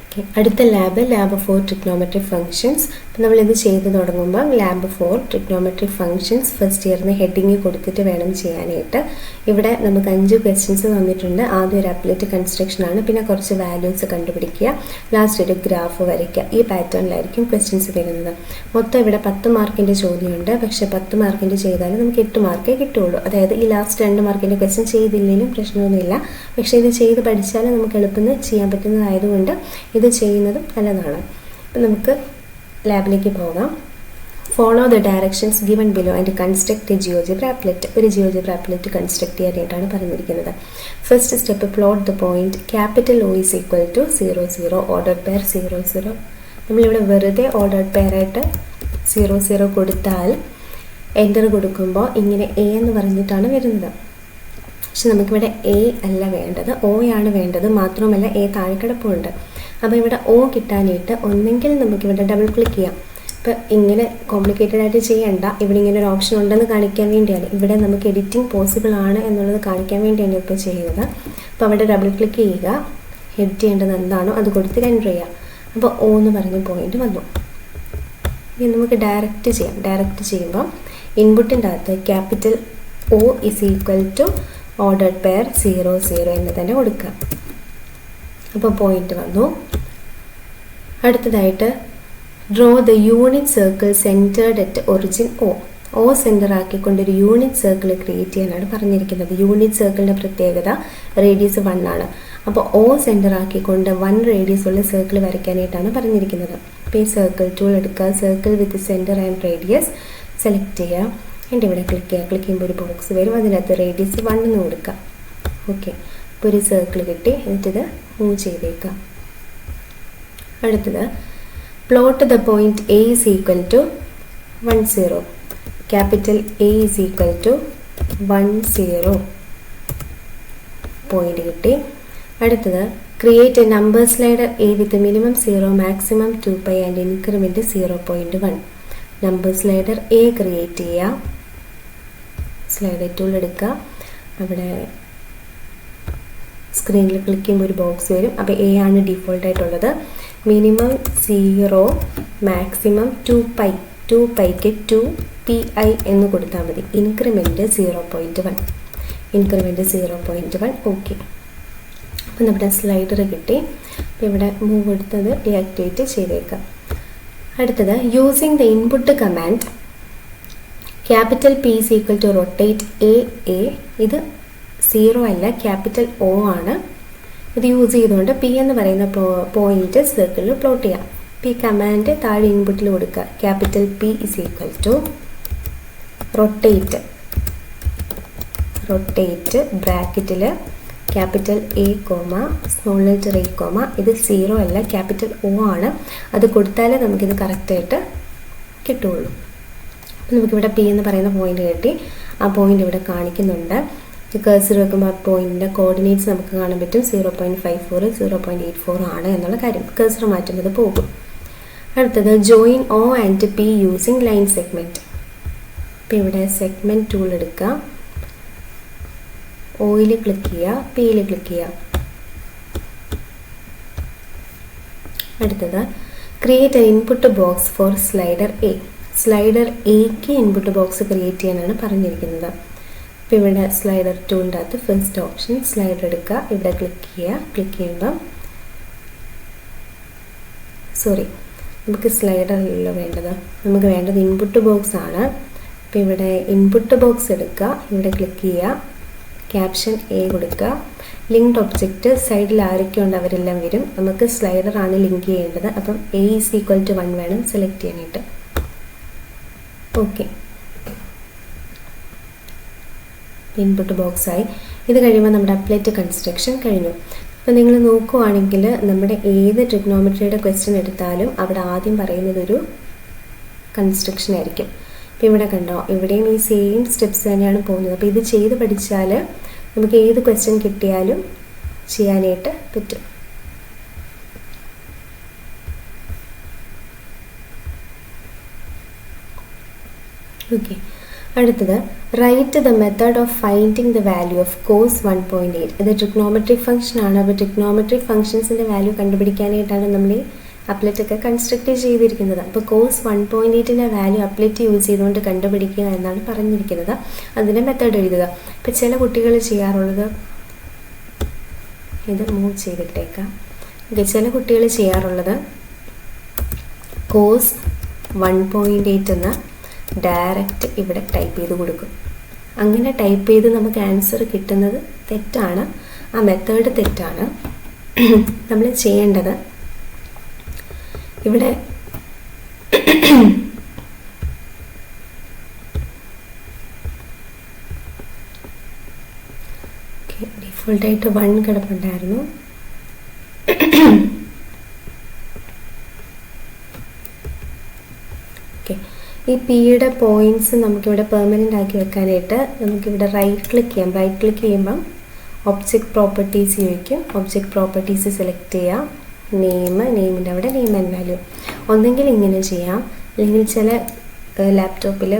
Okay, അടുത്ത lab 4 trigonometric functions. അപ്പം നമ്മളിത് ചെയ്ത് തുടങ്ങുമ്പോൾ ലാബ് 4 ട്രിഗ്നോമെട്രിക് ഫങ്ഷൻസ് ഫസ്റ്റ് ഇയറിന് ഹെഡിങ് കൊടുത്തിട്ട് വേണം ചെയ്യാനായിട്ട്. ഇവിടെ നമുക്ക് 5 ക്വസ്റ്റ്യൻസ് തന്നിട്ടുണ്ട്. ആദ്യം ഒരു അപ്ലറ്റ് കൺസ്ട്രക്ഷൻ ആണ്, പിന്നെ കുറച്ച് വാല്യൂസ് കണ്ടുപിടിക്കുക, ലാസ്റ്റ് ഒരു ഗ്രാഫ് വരയ്ക്കുക. ഈ പാറ്റേണിലായിരിക്കും ക്വസ്റ്റ്യൻസ് വരുന്നത്. മൊത്തം ഇവിടെ 10 മാർക്കിൻ്റെ ചോദ്യമുണ്ട്. പക്ഷേ 10 മാർക്കിൻ്റെ ചെയ്താലും നമുക്ക് 8 മാർക്കേ കിട്ടുകയുള്ളൂ. അതായത് ഈ ലാസ്റ്റ് 2 മാർക്കിൻ്റെ ക്വസ്റ്റ്യൻ ചെയ്തില്ലെങ്കിലും പ്രശ്നമൊന്നുമില്ല. പക്ഷേ ഇത് ചെയ്ത് പഠിച്ചാലും നമുക്ക് എളുപ്പത്തിൽ ചെയ്യാൻ പറ്റുന്നതായതുകൊണ്ട് ഇത് ചെയ്യുന്നതും നല്ലതാണ്. അപ്പം നമുക്ക് ലാബിലേക്ക് പോകാം. Follow the directions given below and construct a GeoGebra applet. ഒരു ജിയോജിബ്ര ആപ്ലെറ്റ് കൺസ്ട്രക്ട് ചെയ്യാനായിട്ടാണ് പറഞ്ഞിരിക്കുന്നത്. First step, plot the point capital O is equal to 0 0 ordered pair 0 0. നമ്മളിവിടെ വെറുതെ ഓർഡർഡ് പെയറായിട്ട് 0 0 കൊടുത്താൽ എൻ്റർ കൊടുക്കുമ്പോൾ ഇങ്ങനെ A എന്ന് പറഞ്ഞിട്ടാണ് വരുന്നത്. പക്ഷെ നമുക്കിവിടെ A അല്ല വേണ്ടത്, O ആണ് വേണ്ടത്. മാത്രമല്ല A താഴെ കിടപ്പുണ്ട്. അപ്പോൾ ഇവിടെ O കിട്ടാനായിട്ട് ഒന്നെങ്കിൽ നമുക്കിവിടെ ഡബിൾ ക്ലിക്ക് ചെയ്യാം. ഇപ്പോൾ ഇങ്ങനെ കോംപ്ലിക്കേറ്റഡ് ആയിട്ട് ചെയ്യണ്ട, ഇവിടെ ഇങ്ങനെ ഒരു ഓപ്ഷൻ ഉണ്ടെന്ന് കാണിക്കാൻ വേണ്ടിയാണ്. ഇവിടെ നമുക്ക് എഡിറ്റിംഗ് പോസിബിൾ ആണ് എന്നുള്ളത് കാണിക്കാൻ വേണ്ടിയാണ് ഇപ്പോൾ ചെയ്യുന്നത്. അപ്പോൾ അവിടെ ഡബിൾ ക്ലിക്ക് ചെയ്യുക, എഡിറ്റ് ചെയ്യേണ്ടത് എന്താണോ അത് കൊടുത്ത് എൻ്റർ ചെയ്യുക. അപ്പോൾ O എന്ന് പറഞ്ഞ പോയിന്റ് വന്നു. ഇനി നമുക്ക് ഡയറക്റ്റ് ചെയ്യാം. ഡയറക്റ്റ് ചെയ്യുമ്പോൾ ഇൻപുട്ടിൻ്റെ അകത്ത് capital O is equal to ordered pair 0 0 എന്ന് തന്നെ കൊടുക്കുക. അപ്പോൾ പോയിന്റ് വന്നു. അടുത്തതായിട്ട് draw the unit circle centred at origin O centre ആക്കിക്കൊണ്ടൊരു യൂണിറ്റ് സർക്കിൾ ക്രിയേറ്റ് ചെയ്യാനാണ് പറഞ്ഞിരിക്കുന്നത്. യൂണിറ്റ് സർക്കിളിൻ്റെ പ്രത്യേകത റേഡിയസ് 1 ആണ്. അപ്പോൾ O സെൻറ്റർ ആക്കിക്കൊണ്ട് 1 റേഡിയസ് ഉള്ള സർക്കിൾ വരയ്ക്കാനായിട്ടാണ് പറഞ്ഞിരിക്കുന്നത്. അപ്പോൾ ഈ സർക്കിൾ ടൂൾ എടുക്കുക, circle with centre and radius select ചെയ്യുക. എൻ്റെ ഇവിടെ ക്ലിക്ക് ചെയ്യുക. ക്ലിക്ക് ചെയ്യുമ്പോൾ ഒരു ബോക്സ് വരും, അതിനകത്ത് റേഡിയസ് 1 എന്ന് കൊടുക്കുക. ഓക്കെ, ഇപ്പോൾ ഒരു സർക്കിൾ കിട്ടി. എന്നിട്ടിത് മൂവ് ചെയ്തേക്കാം. അടുത്തത് plot the point A is equal to 1 0. Capital A is equal to 1 0 point കിട്ടി. അടുത്തത് create a number slider A with minimum 0 maximum 2π and increment 0.1. Number slider A create ചെയ്യുക. സ്ലൈഡർ ടൂൾ എടുക്കുക. അവിടെ സ്ക്രീനിൽ ക്ലിക്ക് ചെയ്യുമ്പോൾ ഒരു ബോക്സ് വരും. അപ്പോൾ A ആണ് ഡിഫോൾട്ടായിട്ടുള്ളത്. മിനിമം 0 മാക്സിമം 2π, 2πക്ക് 2pi എന്ന് കൊടുത്താൽ മതി. Increment 0.1, increment 0.1. ഓക്കെ, അപ്പോൾ നമ്മുടെ സ്ലൈഡർ കിട്ടി. അപ്പോൾ ഇവിടെ മൂവ് എടുത്തത് ഡീആക്ടിവേറ്റ് ചെയ്തേക്കാം. അടുത്തത് using the input command capital P is equal to rotate A. ഇത് 0 അല്ല, ക്യാപിറ്റൽ O ആണ്. ഇത് യൂസ് ചെയ്തുകൊണ്ട് P എന്ന് പറയുന്ന പോയിന്റ് സർക്കിളിൽ പ്ലോട്ട് ചെയ്യാം. P കമാൻഡ് താഴെ ഇൻപുട്ടിൽ കൊടുക്കുക. Capital P is equal to rotate ബ്രാക്കറ്റിൽ capital A small letter A, ഇത് 0 അല്ല, ക്യാപിറ്റൽ O ആണ്. അത് കൊടുത്താലേ നമുക്കിത് കറക്റ്റായിട്ട് കിട്ടുകയുള്ളൂ. അപ്പോൾ നമുക്കിവിടെ P എന്ന് പറയുന്ന പോയിന്റ് കിട്ടി. ആ പോയിന്റ് ഇവിടെ കാണിക്കുന്നുണ്ട്. കേഴ്സർ വെക്കുമ്പോൾ ആ പോയിന്റിൻ്റെ കോർഡിനേറ്റ്സ് നമുക്ക് കാണാൻ പറ്റും. 0.54 0.84 ആണ് എന്നുള്ള കാര്യം. കേഴ്സർ മാറ്റുന്നത് പോകും. അടുത്തത് join O and P using line segment. അപ്പോൾ ഇവിടെ സെഗ്മെൻറ്റ് ടൂൾ എടുക്കുക. Oയിൽ ക്ലിക്ക് ചെയ്യുക, Pയിൽ ക്ലിക്ക് ചെയ്യുക. അടുത്തത് create a input box for slider A. Slider Aക്ക് ഇൻപുട്ട് ബോക്സ് ക്രിയേറ്റ് ചെയ്യാനാണ് പറഞ്ഞിരിക്കുന്നത്. അപ്പോൾ ഇവിടെ സ്ലൈഡർ ടൂളിൻ്റെ അകത്ത് ഫസ്റ്റ് ഓപ്ഷൻ സ്ലൈഡർ എടുക്കുക. ഇവിടെ ക്ലിക്ക് ചെയ്യുക. ക്ലിക്ക് ചെയ്യുമ്പം നമുക്ക് സ്ലൈഡർ അല്ലല്ലോ വേണ്ടത്, നമുക്ക് വേണ്ടത് ഇൻപുട്ട് ബോക്സ് ആണ്. അപ്പോൾ ഇവിടെ ഇൻപുട്ട് ബോക്സ് എടുക്കുക. ഇവിടെ ക്ലിക്ക് ചെയ്യുക. ക്യാപ്ഷൻ A കൊടുക്കുക. ലിങ്ക്ഡ് ഒബ്ജക്റ്റ് സൈഡിൽ ആരൊക്കെ ഉണ്ട് അവരെല്ലാം വരും. നമുക്ക് സ്ലൈഡർ ആണ് ലിങ്ക് ചെയ്യേണ്ടത്. അപ്പം A ഈസ് ഈക്വൽ ടു 1 വേണം സെലക്ട് ചെയ്യാനായിട്ട്. ഓക്കെ, ഇൻപുട്ട് ബോക്സായി. ഇത് കഴിയുമ്പോൾ നമ്മുടെ അപ്ലറ്റ് കൺസ്ട്രക്ഷൻ കഴിഞ്ഞു. അപ്പോൾ നിങ്ങൾ നോക്കുവാണെങ്കിൽ നമ്മുടെ ഏത് ട്രിഗ്നോമെട്രിയുടെ ക്വസ്റ്റ്യൻ എടുത്താലും അവിടെ ആദ്യം പറയുന്നത് ഒരു കൺസ്ട്രക്ഷൻ ആയിരിക്കും. അപ്പോൾ ഇവിടെ കണ്ടോ, ഇവിടെയും ഈ സെയിം സ്റ്റെപ്സ് തന്നെയാണ് പോകുന്നത്. അപ്പോൾ ഇത് ചെയ്ത് പഠിച്ചാൽ നമുക്ക് ഏത് ക്വസ്റ്റ്യൻ കിട്ടിയാലും ചെയ്യാനായിട്ട് പറ്റും. ഓക്കെ, അടുത്തത് right the method of finding the value of cos 1.8. ഇത് ട്രിഗ്നോമെട്രിക് ഫംഗ്ഷൻ ആണ്. അപ്പോൾ ട്രിഗ്നോമെട്രിക് ഫംഗ്ഷൻസിൻ്റെ വാല്യൂ കണ്ടുപിടിക്കാനായിട്ടാണ് നമ്മൾ ഈ അപ്ലെറ്റ് ഒക്കെ കൺസ്ട്രക്റ്റ് ചെയ്തിരിക്കുന്നത്. അപ്പോൾ കോസ് 1.8ൻ്റെ വാല്യൂ അപ്ലെറ്റ് യൂസ് ചെയ്തുകൊണ്ട് കണ്ടുപിടിക്കുക എന്നാണ് പറഞ്ഞിരിക്കുന്നത്. അതിൻ്റെ മെത്തേഡ് എഴുതുക. ഇപ്പോൾ ചില കുട്ടികൾ ചെയ്യാറുള്ളത്, ഇത് മൂവ് ചെയ്തിട്ടേക്കാം. ചില കുട്ടികൾ ചെയ്യാറുള്ളത് കോസ് 1.8 എന്ന് ഡയറക്റ്റ് ഇവിടെ ടൈപ്പ് ചെയ്ത് കൊടുക്കും. അങ്ങനെ ടൈപ്പ് ചെയ്ത് നമുക്ക് ആൻസർ കിട്ടുന്നത് തെറ്റാണ്. ആ മെത്തേഡ് തെറ്റാണ്. നമ്മൾ ചെയ്യേണ്ടത് ഇവിടെ ഡിഫോൾട്ടായിട്ട് 1 കിടപ്പുണ്ടായിരുന്നു. ഈ പിയുടെ പോയിൻറ്റ്സ് നമുക്കിവിടെ പെർമനൻ്റ് ആക്കി വെക്കാനായിട്ട് നമുക്കിവിടെ റൈറ്റ് ക്ലിക്ക് ചെയ്യാം. റൈറ്റ് ക്ലിക്ക് ചെയ്യുമ്പം ഒബ്ജക്റ്റ് പ്രോപ്പർട്ടീസ് ചോദിക്കും. ഒബ്ജക്റ്റ് പ്രോപ്പർട്ടീസ് സെലക്ട് ചെയ്യാം. നെയിമിൻ്റെ അവിടെ നെയിം ആൻഡ് വാല്യൂ. ഒന്നെങ്കിൽ ഇങ്ങനെ ചെയ്യാം, അല്ലെങ്കിൽ ചില ലാപ്ടോപ്പിൽ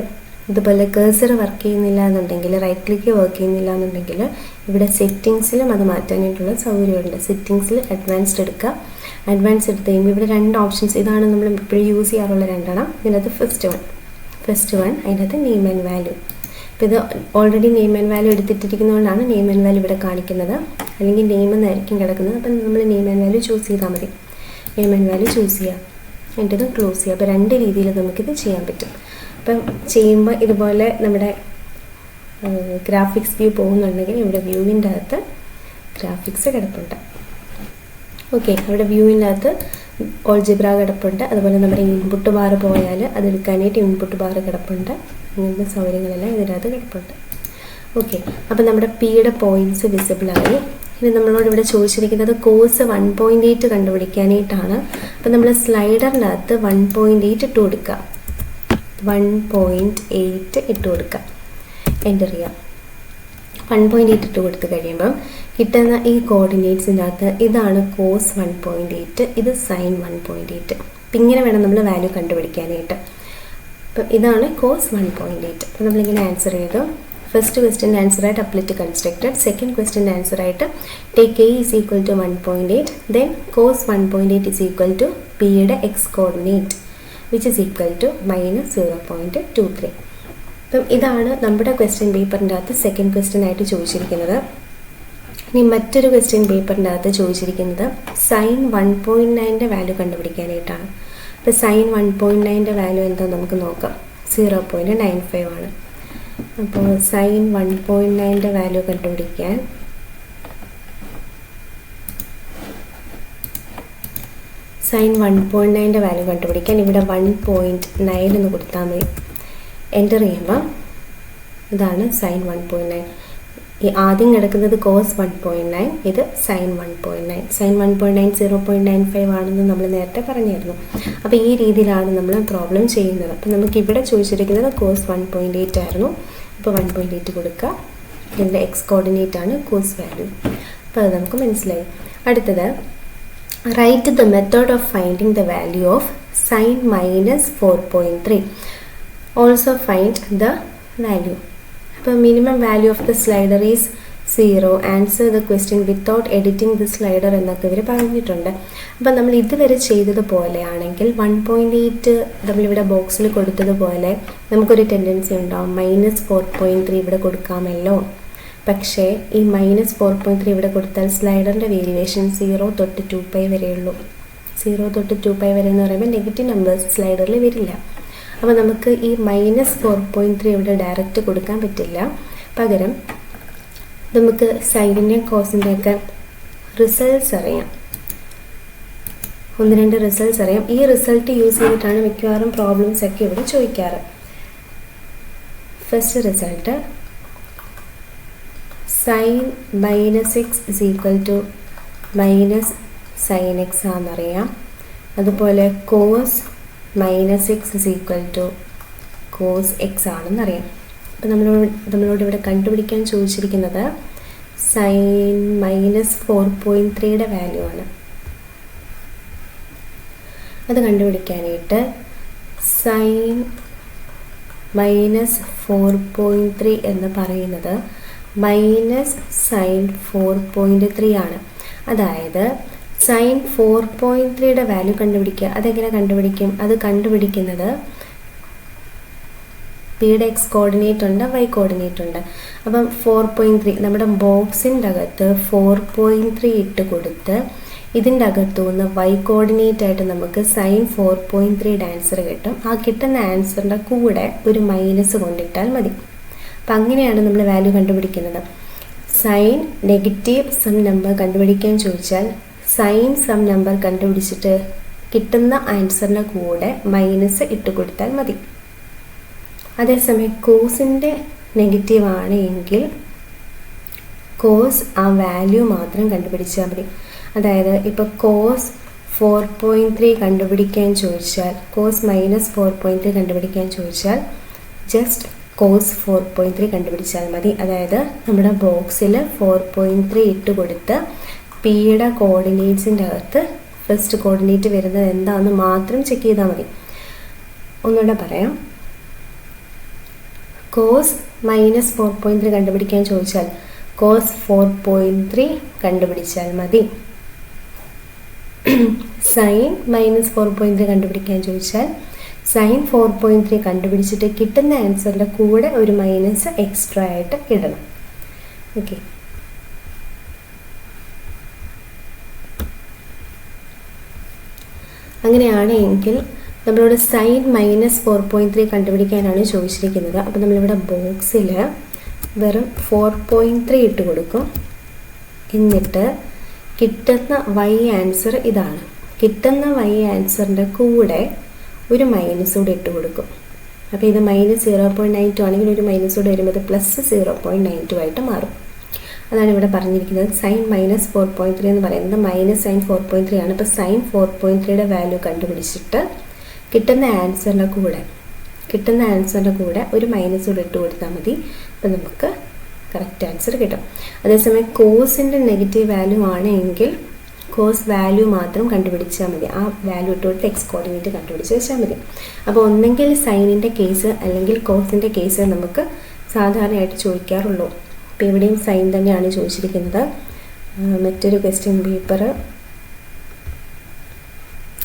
ഇതുപോലെ കേഴ്സർ വർക്ക് ചെയ്യുന്നില്ല എന്നുണ്ടെങ്കിൽ, റൈറ്റ് ക്ലിക്ക് വർക്ക് ചെയ്യുന്നില്ല എന്നുണ്ടെങ്കിൽ ഇവിടെ സെറ്റിങ്സിലും അത് മാറ്റാനായിട്ടുള്ള സൗകര്യമുണ്ട്. സെറ്റിങ്സിൽ അഡ്വാൻസ്ഡ് എടുക്കുക. അഡ്വാൻസ് എടുത്ത് കഴിയുമ്പോൾ ഇവിടെ 2 ഓപ്ഷൻസ്, ഇതാണ് നമ്മൾ ഇപ്പോഴും യൂസ് ചെയ്യാറുള്ള 2 ഇതിനകത്ത് ഫസ്റ്റ് വൺ അതിനകത്ത് നെയിം ആൻഡ് വാല്യൂ. അപ്പോൾ ഇത് ഓൾറെഡി നെയിം ആൻഡ് വാല്യൂ എടുത്തിട്ടിരിക്കുന്നതുകൊണ്ടാണ് നെയിം ആൻഡ് വാല്യൂ ഇവിടെ കാണിക്കുന്നത്. അല്ലെങ്കിൽ നെയിം എന്നായിരിക്കും കിടക്കുന്നത്. അപ്പം നമ്മൾ നെയിം ആൻഡ് വാല്യൂ ചൂസ് ചെയ്താൽ മതി. നെയിം ആൻഡ് വാല്യൂ ചൂസ് ചെയ്യുക, എന്നിട്ട് ക്ലോസ് ചെയ്യുക. അപ്പോൾ 2 രീതിയിൽ നമുക്കിത് ചെയ്യാൻ പറ്റും. അപ്പം ചെയ്യുമ്പോൾ ഇതുപോലെ നമ്മുടെ ഗ്രാഫിക്സ് വ്യൂ പോകുന്നുണ്ടെങ്കിൽ ഇവിടെ വ്യൂവിൻ്റെ അകത്ത് ഗ്രാഫിക്സ് കിടപ്പുണ്ട്. ഓക്കെ, അവിടെ വ്യൂവിൻ്റെ അകത്ത് ഓൾജിബ്ര കിടപ്പുണ്ട്. അതുപോലെ നമ്മുടെ ഇൻപുട്ട് ബാർ പോയാൽ അതെടുക്കാനായിട്ട് ഇൻപുട്ട് ബാർ കിടപ്പുണ്ട്. അങ്ങനത്തെ സൗകര്യങ്ങളെല്ലാം ഇതിനകത്ത് കിടപ്പുണ്ട്. ഓക്കെ, അപ്പോൾ നമ്മുടെ പിയുടെ പോയിൻറ്റ്സ് വിസിബിളായി. ഇനി നമ്മളോട് ഇവിടെ ചോദിച്ചിരിക്കുന്നത് കോസ് 1.8 കണ്ടുപിടിക്കാനായിട്ടാണ്. അപ്പോൾ നമ്മൾ സ്ലൈഡറിൻ്റെ അകത്ത് 1.8 ഇട്ട് കൊടുക്കുക. 1.8 ഇട്ട് കൊടുക്കുക, എൻ്റർ ചെയ്യുക. 1.8 ഇട്ട് കൊടുത്ത് കഴിയുമ്പം കിട്ടുന്ന ഈ കോർഡിനേറ്റ്സിൻ്റെ അകത്ത് ഇതാണ് കോസ് 1.8, ഇത് സൈൻ 1.8. അപ്പം ഇങ്ങനെ വേണം നമ്മൾ വാല്യൂ കണ്ടുപിടിക്കാനായിട്ട്. അപ്പം ഇതാണ് കോസ് 1.8. അപ്പം നമ്മളിങ്ങനെ ആൻസർ ചെയ്തു. ഫസ്റ്റ് ക്വസ്റ്റ്യൻ്റെ ആൻസറായിട്ട് അപ്ലെറ്റ് കൺസ്ട്രക്റ്റഡ്. സെക്കൻഡ് ക്വസ്റ്റ്യൻ്റെ ആൻസറായിട്ട് take A is equal to 1.8, then cos 1.8 is equal to പിയുടെ X coordinate which is equal to -0.23. അപ്പം ഇതാണ് നമ്മുടെ ക്വസ്റ്റ്യൻ പേപ്പറിൻ്റെ അകത്ത് സെക്കൻഡ് ക്വസ്റ്റ്യൻ ആയിട്ട് ചോദിച്ചിരിക്കുന്നത്. ഇനി മറ്റൊരു ക്വസ്റ്റ്യൻ പേപ്പറിൻ്റെ അകത്ത് ചോദിച്ചിരിക്കുന്നത് സൈൻ 1.9ൻ്റെ വാല്യൂ കണ്ടുപിടിക്കാനായിട്ടാണ്. അപ്പോൾ സൈൻ 1.9ൻ്റെ വാല്യൂ എന്താ നമുക്ക് നോക്കാം. 0.95 ആണ്. അപ്പോൾ സൈൻ 1.9ൻ്റെ വാല്യൂ കണ്ടുപിടിക്കാൻ സൈൻ 1.9ൻ്റെ വാല്യൂ കണ്ടുപിടിക്കാൻ ഇവിടെ 1.9 എന്ന് കൊടുത്താൽ മതി. എൻ്റർ ചെയ്യുമ്പോൾ ഇതാണ് സൈൻ 1.9. ഈ ആദ്യം കിടക്കുന്നത് കോസ് 1.9, ഇത് സൈൻ 1.9. സൈൻ 1.9 0.95 ആണെന്ന് നമ്മൾ നേരത്തെ പറഞ്ഞായിരുന്നു. അപ്പോൾ ഈ രീതിയിലാണ് നമ്മൾ പ്രോബ്ലം ചെയ്യുന്നത്. അപ്പോൾ നമുക്ക് ഇവിടെ ചോദിച്ചിരിക്കുന്നത് കോസ് 1.8 ആയിരുന്നു. അപ്പോൾ 1.8 കൊടുക്കുക. ഇതിൻ്റെ എക്സ് കോർഡിനേറ്റ് ആണ് കോസ് വാല്യൂ. അപ്പോൾ അത് നമുക്ക് മനസ്സിലായി. അടുത്തത് right the method of finding the value of sine -4.3. Also find the value. അപ്പോൾ minimum value of the slider is 0. Answer the question without editing the slider എന്നൊക്കെ ഇവർ പറഞ്ഞിട്ടുണ്ട്. അപ്പോൾ നമ്മൾ ഇതുവരെ ചെയ്തതുപോലെയാണെങ്കിൽ 1.8 നമ്മളിവിടെ ബോക്സിൽ കൊടുത്തതുപോലെ നമുക്കൊരു ടെൻഡൻസി ഉണ്ടാവും -4.3 ഇവിടെ കൊടുക്കാമല്ലോ. പക്ഷേ ഈ -4.3 ഇവിടെ കൊടുത്താൽ സ്ലൈഡറിൻ്റെ വേരിയേഷൻ 0 തൊട്ട് 2π വരെയുള്ളൂ. 0 തൊട്ട് 2π വരെ എന്ന് പറയുമ്പോൾ നെഗറ്റീവ് നമ്പേഴ്സ് സ്ലൈഡറിൽ വരില്ല. അപ്പോൾ നമുക്ക് ഈ -4.3 ഇവിടെ ഡയറക്റ്റ് കൊടുക്കാൻ പറ്റില്ല. പകരം നമുക്ക് സൈനിൻ്റെയും കോസിൻ്റെയൊക്കെ റിസൾട്ട്സ് അറിയാം. 1-2 റിസൾട്ട്സ് അറിയാം. ഈ റിസൾട്ട് യൂസ് ചെയ്തിട്ടാണ് മിക്കവാറും പ്രോബ്ലംസ് ഒക്കെ ഇവിടെ ചോദിക്കാറ്. First result sine -x is equal to -sin x ആണെന്നറിയാം. അതുപോലെ cos -x is equal to cos x ആണെന്നറിയാം. അപ്പോൾ നമ്മളോട് ഇവിടെ കണ്ടുപിടിക്കാൻ ചോദിച്ചിരിക്കുന്നത് സൈൻ -4.3യുടെ വാല്യൂ ആണ്. അത് കണ്ടുപിടിക്കാനായിട്ട് സൈൻ -4.3 എന്ന് പറയുന്നത് -sin4.3 ആണ്. അതായത് sin 4.3യുടെ വാല്യൂ കണ്ടുപിടിക്കുക. അതെങ്ങനെ കണ്ടുപിടിക്കും? അത് കണ്ടുപിടിക്കുന്നത് പിയുടെ എക്സ് കോർഡിനേറ്റ് ഉണ്ട്, വൈ കോർഡിനേറ്റ് ഉണ്ട്. അപ്പം 4.3 നമ്മുടെ ബോക്സിൻ്റെ അകത്ത് 4.3 ഇട്ട് കൊടുത്ത് ഇതിൻ്റെ അകത്തുനിന്ന് വൈ കോർഡിനേറ്റ് ആയിട്ട് നമുക്ക് sin 4.3യുടെ ആൻസർ കിട്ടും. ആ കിട്ടുന്ന ആൻസറിൻ്റെ കൂടെ ഒരു മൈനസ് കൊണ്ടിട്ടാൽ മതി. അപ്പം അങ്ങനെയാണ് നമ്മൾ വാല്യൂ കണ്ടുപിടിക്കുന്നത്. സൈൻ നെഗറ്റീവ് സം നമ്പർ കണ്ടുപിടിക്കാൻ ചോദിച്ചാൽ സൈൻ സം നമ്പർ കണ്ടുപിടിച്ചിട്ട് കിട്ടുന്ന ആൻസറിൻ്റെ കൂടെ മൈനസ് ഇട്ട് കൊടുത്താൽ മതി. അതേസമയം കോസിൻ്റെ നെഗറ്റീവ് ആണ് എങ്കിൽ കോസ് ആ വാല്യൂ മാത്രം കണ്ടുപിടിച്ചാൽ മതി. അതായത് ഇപ്പോൾ കോസ് 4.3 കണ്ടുപിടിക്കാൻ ചോദിച്ചാൽ, കോസ് -4.3 കണ്ടുപിടിക്കാൻ ചോദിച്ചാൽ ജസ്റ്റ് കോസ് 4.3 കണ്ടുപിടിച്ചാൽ മതി. അതായത് നമ്മുടെ ബോക്സിൽ 4.3 ഇട്ട് കൊടുത്ത് പിയുടെ കോർഡിനേറ്റ്സിൻ്റെ അകത്ത് ഫസ്റ്റ് കോർഡിനേറ്റ് വരുന്നത് എന്താണെന്ന് മാത്രം ചെക്ക് ചെയ്താൽ മതി. ഒന്നുകൂടെ പറയാം. കോസ് -4.3 കണ്ടുപിടിക്കാൻ ചോദിച്ചാൽ കോസ് 4.3 കണ്ടുപിടിച്ചാൽ മതി. സൈൻ -4.3 കണ്ടുപിടിക്കാൻ ചോദിച്ചാൽ സൈൻ 4.3 കണ്ടുപിടിച്ചിട്ട് കിട്ടുന്ന ആൻസറിൻ്റെ കൂടെ ഒരു മൈനസ് എക്സ്ട്രാ ആയിട്ട് ഇടണം. ഓക്കെ, അങ്ങനെയാണ് എങ്കിൽ നമ്മളോട് സൈൻ -4.3 കണ്ടുപിടിക്കാനാണ് ചോദിച്ചിരിക്കുന്നത്. അപ്പോൾ നമ്മളിവിടെ ബോക്സിൽ വെറും 4.3 ഇട്ട് കൊടുക്കും. എന്നിട്ട് കിട്ടുന്ന വൈ ആൻസർ ഇതാണ്. കിട്ടുന്ന വൈ ആൻസറിൻ്റെ കൂടെ ഒരു മൈനസ് കൂടെ ഇട്ട് കൊടുക്കും. അപ്പോൾ ഇത് -0.92 ആണെങ്കിൽ ഒരു മൈനസ് കൂടെ വരുമ്പോൾ ഇത് +0.92 ആയിട്ട് മാറും. അതാണ് ഇവിടെ പറഞ്ഞിരിക്കുന്നത്. സൈൻ -4.3 എന്ന് പറയുന്നത് -sin 4.3 ആണ്. ഇപ്പോൾ sin 4.3യുടെ വാല്യൂ കണ്ടുപിടിച്ചിട്ട് കിട്ടുന്ന ആൻസറിൻ്റെ കൂടെ ഒരു മൈനസ് കൂടെ ഇട്ട് കൊടുത്താൽ മതി. അപ്പോൾ നമുക്ക് കറക്റ്റ് ആൻസർ കിട്ടും. അതേസമയം കോസിൻ്റെ നെഗറ്റീവ് വാല്യൂ ആണെങ്കിൽ കോസ് വാല്യൂ മാത്രം കണ്ടുപിടിച്ചാൽ മതി. ആ വാല്യൂ ഇട്ട് കൊടുത്ത് എക്സ് കോർഡിനേറ്റ് കണ്ടുപിടിച്ച് വെച്ചാൽ മതി. അപ്പോൾ ഒന്നെങ്കിൽ സൈനിൻ്റെ കേസ് അല്ലെങ്കിൽ കോസിൻ്റെ കേസ് നമുക്ക് സാധാരണയായിട്ട് ചോദിക്കാറുള്ളൂ. അപ്പോൾ ഇവിടെയും സൈൻ തന്നെയാണ് ചോദിച്ചിരിക്കുന്നത്. മറ്റൊരു ക്വസ്റ്റ്യൻ പേപ്പർ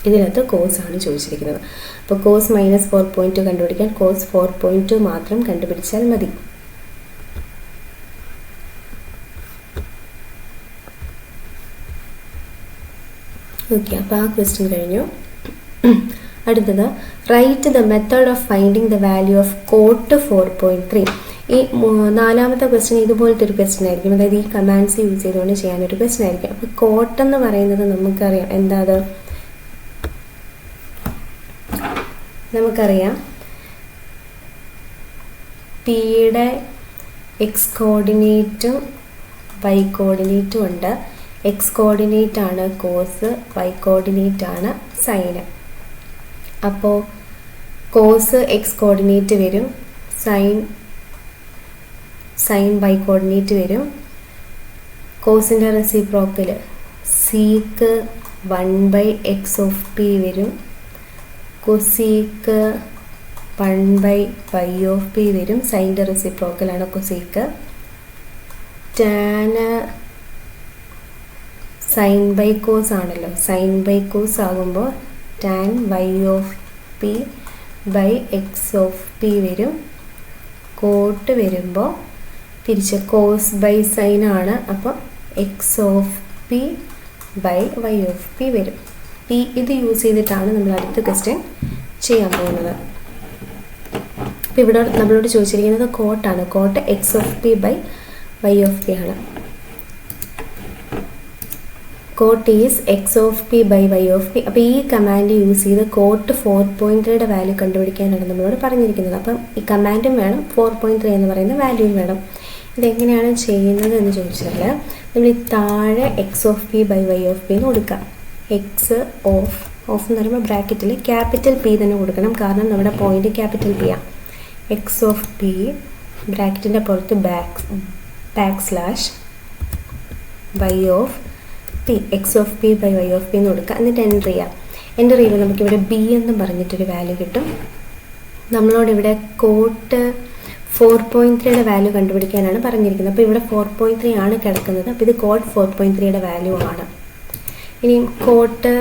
ഇതിനകത്ത് കോസ് ആണ് ചോദിച്ചിരിക്കുന്നത്. അപ്പോൾ കോസ് -4.2 കണ്ടുപിടിക്കാൻ കോസ് 4.2 മാത്രം കണ്ടുപിടിച്ചാൽ മതി. ഓക്കെ, അപ്പോൾ ആ ക്വസ്റ്റ്യൻ കഴിഞ്ഞു. അടുത്തത് right the method of finding the value of cot 4.3. ഈ നാലാമത്തെ ക്വസ്റ്റ്യൻ ഇതുപോലത്തെ ഒരു ക്വസ്റ്റ്യൻ ആയിരിക്കും. അതായത് ഈ കമാൻഡ്സ് യൂസ് ചെയ്തുകൊണ്ട് ചെയ്യാനൊരു ക്വസ്റ്റ്യൻ ആയിരിക്കും. അപ്പോൾ കോട്ട് എന്ന് പറയുന്നത് നമുക്കറിയാം എന്താ അത്. നമുക്കറിയാം പിയുടെ എക്സ് കോർഡിനേറ്റും വൈ കോർഡിനേറ്റും ഉണ്ട്. എക്സ് കോർഡിനേറ്റ് ആണ് കോസ്, വൈ കോർഡിനേറ്റ് ആണ് സൈന്. അപ്പോൾ കോസ് എക്സ് കോർഡിനേറ്റ് വരും, സൈൻ വൈ കോർഡിനേറ്റ് വരും. കോസിൻ്റെ റെസിപ്രോക്കൽ സീക്ക് 1/x(p) വരും. കൊസീക്ക് 1/y(p) വരും. സൈൻ്റെ റെസിപ്രോക്കലാണ് cosec. Tan sine by cos ആണല്ലോ. സൈൻ ബൈ കോസ് ആകുമ്പോൾ ടാൻ y(p)/x(p) വരും. കോട്ട് വരുമ്പോൾ തിരിച്ച് കോസ് ബൈ സൈൻ ആണ്. അപ്പോൾ x(p)/y(p) വരും. ഇത് യൂസ് ചെയ്തിട്ടാണ് നമ്മൾ അടുത്ത ക്വസ്റ്റ്യൻ ചെയ്യാൻ പോകുന്നത്. അപ്പോൾ ഇവിടെ നമ്മളോട് ചോദിച്ചിരിക്കുന്നത് കോട്ടാണ്. കോട്ട് x(p)/y(p) ആണ്. Cot is x(p)/y(p). അപ്പോൾ ഈ കമാൻഡ് യൂസ് ചെയ്ത് കോട്ട് 4.3യുടെ വാല്യൂ കണ്ടുപിടിക്കാനാണ് നമ്മളോട് പറഞ്ഞിരിക്കുന്നത്. അപ്പം ഈ കമാൻഡും വേണം, 4.3 എന്ന് പറയുന്ന വാല്യൂയും വേണം. ഇതെങ്ങനെയാണ് ചെയ്യുന്നത് എന്ന് ചോദിച്ചാൽ നമ്മൾ ഈ താഴെ x(p)/y(p) എന്ന് കൊടുക്കാം. എക്സ് ഓഫ് എന്ന് പറയുമ്പോൾ ബ്രാക്കറ്റിൽ ക്യാപിറ്റൽ P തന്നെ കൊടുക്കണം. കാരണം നമ്മുടെ പോയിന്റ് ക്യാപിറ്റൽ P ആണ്. x(p) ബ്രാക്കറ്റിൻ്റെ പുറത്ത് /y(p) x(p)/y(p) എന്ന് കൊടുക്കുക. എന്നിട്ട് എൻ്റർ ചെയ്യുക. എൻ്റർ ചെയ്യുമ്പോൾ നമുക്കിവിടെ b എന്ന് പറഞ്ഞിട്ടൊരു വാല്യൂ കിട്ടും. നമ്മളോട് ഇവിടെ കോട്ട് 4.3യുടെ വാല്യൂ കണ്ടുപിടിക്കാനാണ് പറഞ്ഞിരിക്കുന്നത്. അപ്പോൾ ഇവിടെ 4.3 ആണ് കിടക്കുന്നത്. അപ്പോൾ ഇത് കോട്ട് 4.3യുടെ വാല്യൂ ആണ്. ഇനിയും കോട്ട്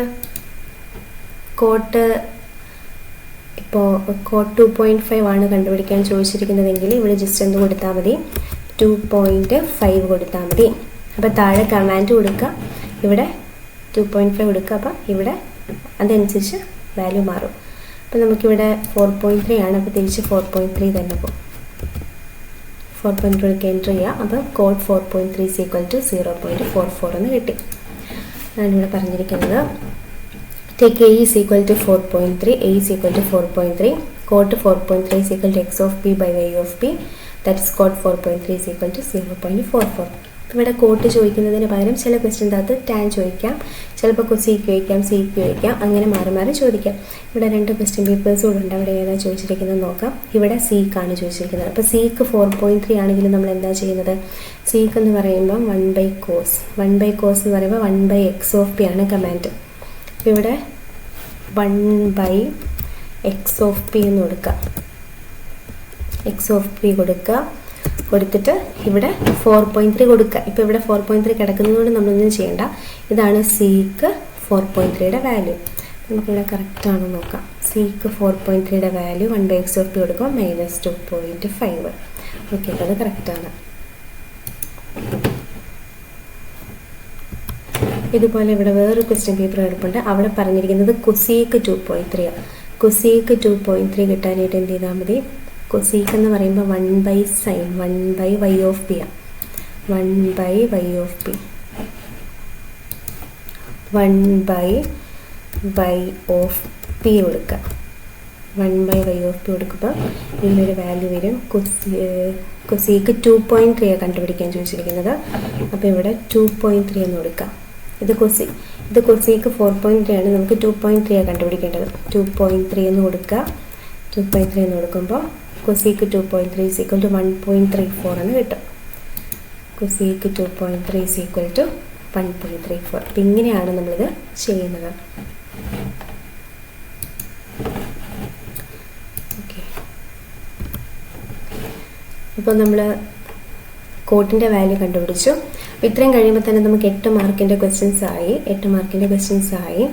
ഇപ്പോൾ കോട്ട് 2.5 ആണ് കണ്ടുപിടിക്കാൻ ചോദിച്ചിരിക്കുന്നതെങ്കിൽ ഇവിടെ ജസ്റ്റ് എന്ത് കൊടുത്താൽ മതി, 2.5 കൊടുത്താൽ മതി. അപ്പോൾ താഴെ കമാൻഡ് കൊടുക്കുക, ഇവിടെ 2.5 കൊടുക്കുക. അപ്പോൾ ഇവിടെ അതനുസരിച്ച് വാല്യൂ മാറും. അപ്പോൾ നമുക്കിവിടെ 4.3 ആണ്. അപ്പോൾ തിരിച്ച് 4.3 തന്നെ പോകും. 4.3 എൻറ്റർ ചെയ്യുക. അപ്പോൾ കോഡ് 4.3 = 0.44 എന്ന് കിട്ടി. ഞാനിവിടെ പറഞ്ഞിരിക്കുന്നത് take a = 4.3, a = 4.3, code 4.3 x of p by y of p, that is code 4.3 = 0.44. ഇവിടെ കോട്ട് ചോദിക്കുന്നതിന് പകരം ചില ക്വസ്റ്റ്യൻ്റെ അകത്ത് ടാൻ ചോദിക്കാം, ചിലപ്പോൾ കൊസീക്ക് ചോദിക്കാം, സീക്ക് ചോദിക്കാം, അങ്ങനെ മാറി മാറി ചോദിക്കാം. ഇവിടെ 2 ക്വസ്റ്റ്യൻ പേപ്പേഴ്സ് കൂടെ ഉണ്ട്. അവിടെ ഏതാ ചോദിച്ചിരിക്കുന്നത് നോക്കാം. ഇവിടെ സീക്കാണ് ചോദിച്ചിരിക്കുന്നത്. അപ്പോൾ സീക്ക് 4.3 ആണെങ്കിൽ നമ്മൾ എന്താ ചെയ്യുന്നത്, സീക്ക് എന്ന് പറയുമ്പോൾ 1/cos എന്ന് പറയുമ്പോൾ 1/x of p ആണ് കമാൻഡ്. അപ്പോൾ ഇവിടെ 1/x of p എന്ന് കൊടുക്കുക, x of p കൊടുത്തിട്ട് ഇവിടെ 4.3 കൊടുക്കുക. ഇപ്പോൾ ഇവിടെ 4.3 കിടക്കുന്നതുകൊണ്ട് നമ്മളൊന്നും ചെയ്യേണ്ട. ഇതാണ് സീക്ക് 4.3യുടെ വാല്യൂ. നമുക്കിവിടെ കറക്റ്റാണോ നോക്കാം. സീക്ക് 4.3യുടെ വാല്യൂ 1/x of p കൊടുക്കുക, -2.5. ഓക്കെ, അപ്പോൾ അത് കറക്റ്റാണ്. ഇതുപോലെ ഇവിടെ വേറൊരു ക്വസ്റ്റ്യൻ പേപ്പർ എടുപ്പുണ്ട്. അവിടെ പറഞ്ഞിരിക്കുന്നത് കൊസീക്ക് 2.3 ആണ്. കൊസീക്ക് 2.3 കിട്ടാനായിട്ട് എന്ത് ചെയ്താൽ മതി, കൊസീക്ക് എന്ന് പറയുമ്പോൾ 1/sin 1/y of p ആണ്. 1/y of p 1/y of p കൊടുക്കുക. 1/y of p കൊടുക്കുമ്പോൾ ഇതിനൊരു വാല്യൂ വരും. കൊസീക്ക് 2.3 കണ്ടുപിടിക്കാൻ ചോദിച്ചിരിക്കുന്നത്. അപ്പോൾ ഇവിടെ 2.3 എന്ന് കൊടുക്കുക. ഇത് കൊസീക്ക് 4.3 ആണ്. നമുക്ക് 2.3 കണ്ടുപിടിക്കേണ്ടത്. 2.3 എന്ന് കൊടുക്കുക. 2.3 എന്ന് കൊടുക്കുമ്പോൾ കൊസീക്ക് 2.3 = 1.34 എന്ന് കിട്ടും. കൊസീക്ക് 2.3 = 1.34. അപ്പം ഇങ്ങനെയാണ് നമ്മളിത് ചെയ്യുന്നത്. ഓക്കെ, അപ്പോൾ നമ്മൾ കോട്ടിൻ്റെ വാല്യൂ കണ്ടുപിടിച്ചു. അപ്പോൾ ഇത്രയും കഴിയുമ്പോൾ തന്നെ നമുക്ക് 8 മാർക്കിൻ്റെ ക്വസ്റ്റ്യൻസ് ആയി.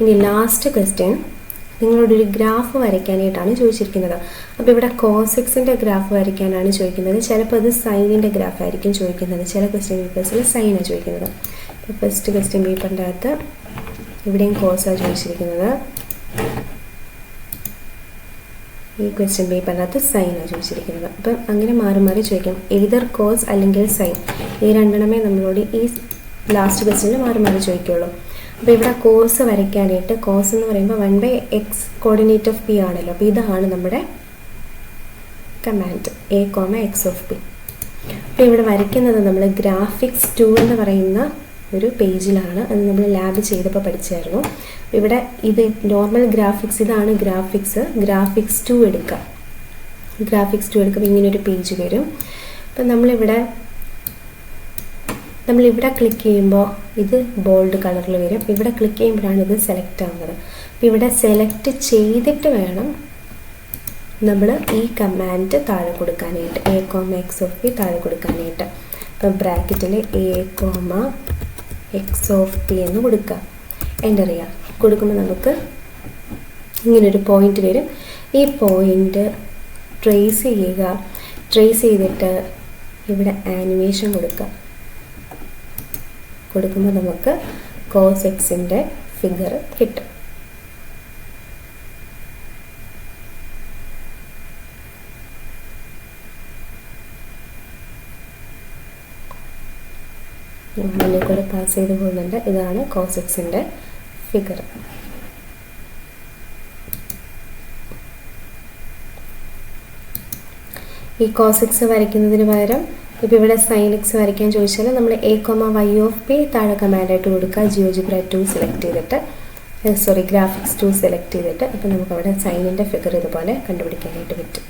ഇനി ലാസ്റ്റ് ക്വസ്റ്റ്യൻ നിങ്ങളോടൊരു ഗ്രാഫ് വരയ്ക്കാനായിട്ടാണ് ചോദിച്ചിരിക്കുന്നത്. അപ്പോൾ ഇവിടെ കോസെക്സിൻ്റെ ഗ്രാഫ് വരയ്ക്കാനാണ് ചോദിക്കുന്നത്. ചിലപ്പോൾ അത് സൈനിൻ്റെ ഗ്രാഫ് ആയിരിക്കും ചോദിക്കുന്നത്. ചില ക്വസ്റ്റ്യൻ പേപ്പേഴ്സിൽ സൈനാണ് ചോദിക്കുന്നത്. ഇപ്പോൾ ഫസ്റ്റ് ക്വസ്റ്റ്യൻ പേപ്പറിൻ്റെ അകത്ത് ഇവിടെയും കോസാണ് ചോദിച്ചിരിക്കുന്നത്. ഈ ക്വസ്റ്റ്യൻ പേപ്പറിനകത്ത് സൈനാണ് ചോദിച്ചിരിക്കുന്നത്. അപ്പം അങ്ങനെ മാറി മാറി ചോദിക്കാം. എയ്തർ കോസ് അല്ലെങ്കിൽ സൈൻ, ഈ രണ്ടെണ്ണമേ നമ്മളോട് ഈ ലാസ്റ്റ് ക്വസ്റ്റ്യനിൽ മാറി മാറി ചോദിക്കുള്ളൂ. അപ്പോൾ ഇവിടെ കോസ് വരയ്ക്കാനായിട്ട്, കോസ് എന്ന് പറയുമ്പോൾ 1/x കോർഡിനേറ്റ് ഓഫ് p ആണല്ലോ. അപ്പോൾ ഇതാണ് നമ്മുടെ command a, x of p. അപ്പോൾ ഇവിടെ വരയ്ക്കുന്നത് നമ്മൾ ഗ്രാഫിക്സ് 2 എന്ന് പറയുന്ന ഒരു പേജിലാണ്. അത് നമ്മൾ ലാബ് ചെയ്തപ്പോൾ പഠിച്ചായിരുന്നു. ഇവിടെ ഇത് നോർമൽ ഗ്രാഫിക്സ്, ഇതാണ് ഗ്രാഫിക്സ് 2 എടുക്കുക. ഗ്രാഫിക്സ് 2 എടുക്കുമ്പോൾ ഇങ്ങനൊരു പേജ് വരും. അപ്പം നമ്മളിവിടെ ക്ലിക്ക് ചെയ്യുമ്പോൾ ഇത് ബോൾഡ് കളറിൽ വരും. ഇവിടെ ക്ലിക്ക് ചെയ്യുമ്പോഴാണ് ഇത് സെലക്ട് ആവുന്നത്. അപ്പോൾ ഇവിടെ സെലക്ട് ചെയ്തിട്ട് വേണം നമ്മൾ ഈ കമാൻഡ് താഴെ കൊടുക്കാനായിട്ട്, a, x of p താഴെ കൊടുക്കാനായിട്ട്. അപ്പോൾ ബ്രാക്കറ്റിൽ a, x of p എന്ന് കൊടുക്കുക, എൻ്റർ ചെയ്യുക. കൊടുക്കുമ്പോൾ നമുക്ക് ഇങ്ങനൊരു പോയിന്റ് വരും. ഈ പോയിന്റ് ട്രേസ് ചെയ്യുക. ട്രേസ് ചെയ്തിട്ട് ഇവിടെ ആനിമേഷൻ കൊടുക്കുമ്പോൾ നമുക്ക് കോസ് എക്സിൻ്റെ ഫിഗർ കിട്ടും. മുന്നിൽ കൂടെ പാസ് ചെയ്ത് പോകുന്നുണ്ട്. ഇതാണ് കോസ് എക്സിൻ്റെ ഫിഗർ. ഈ കോസ് എക്സ് വരയ്ക്കുന്നതിന് പകരം ഇപ്പോൾ ഇവിടെ സൈൻ എക്സ് വരയ്ക്കാൻ ചോദിച്ചാൽ നമ്മൾ a, y of p താഴെ കമാൻഡായിട്ട് കൊടുക്കുക. ജിയോജിബ്ര 2 സെലക്ട് ചെയ്തിട്ട്, ഗ്രാഫിക്സ് 2 സെലക്ട് ചെയ്തിട്ട്, അപ്പോൾ നമുക്കവിടെ സൈനിൻ്റെ ഫിഗർ ഇതുപോലെ കണ്ടുപിടിക്കാനായിട്ട് പറ്റും.